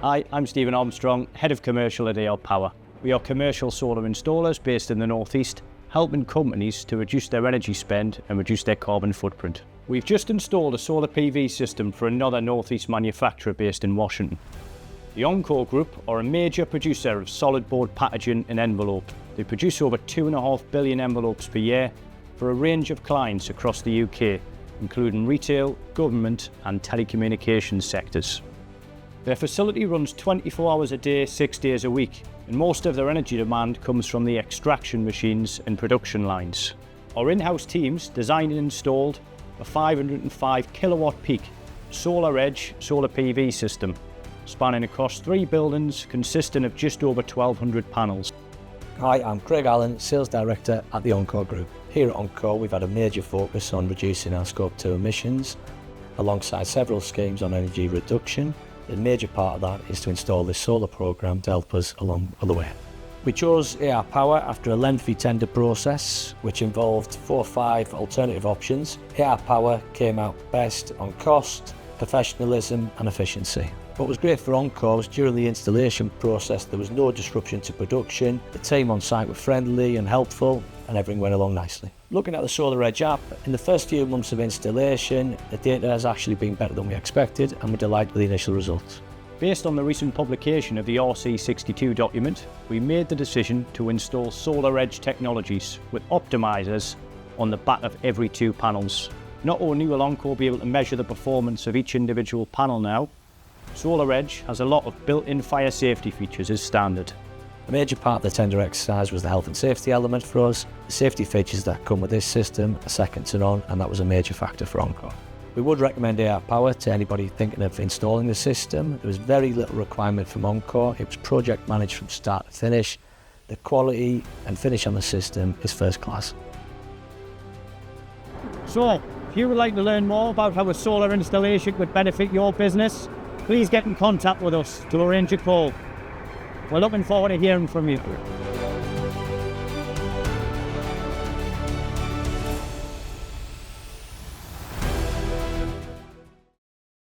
Hi, I'm Stephen Armstrong, Head of Commercial at AR Power. We are commercial solar installers based in the North East, helping companies to reduce their energy spend and reduce their carbon footprint. We've just installed a solar PV system for another North East manufacturer based in Washington. The Encore Group are a major producer of solid board packaging and envelope. They produce over 2.5 billion envelopes per year for a range of clients across the UK, including retail, government and telecommunications sectors. Their facility runs 24 hours a day, 6 days a week, and most of their energy demand comes from the extraction machines and production lines. Our in-house teams designed and installed a 505 kilowatt peak Solar Edge solar PV system, spanning across 3 buildings consisting of just over 1,200 panels. Hi, I'm Craig Allen, Sales Director at the Encore Group. Here at Encore, we've had a major focus on reducing our Scope 2 emissions, alongside several schemes on energy reduction. A major part of that is to install this solar programme to help us along the way. We chose AR Power after a lengthy tender process, which involved 4 or 5 alternative options. AR Power came out best on cost, professionalism and efficiency. What was great for Encore was during the installation process there was no disruption to production, the team on site were friendly and helpful and everything went along nicely. Looking at the Solar Edge app, in the first few months of installation, the data has actually been better than we expected and we're delighted with the initial results. Based on the recent publication of the RC62 document, we made the decision to install Solar Edge technologies with optimizers on the back of every 2 panels. Not only will Encore be able to measure the performance of each individual panel now, Solar Edge has a lot of built-in fire safety features as standard. A major part of the tender exercise was the health and safety element for us. The safety features that come with this system are second to none, and that was a major factor for Encore. We would recommend AR Power to anybody thinking of installing the system. There was very little requirement from Encore. It was project managed from start to finish. The quality and finish on the system is first class. So, if you would like to learn more about how a solar installation could benefit your business, please get in contact with us to arrange a call. We're looking forward to hearing from you.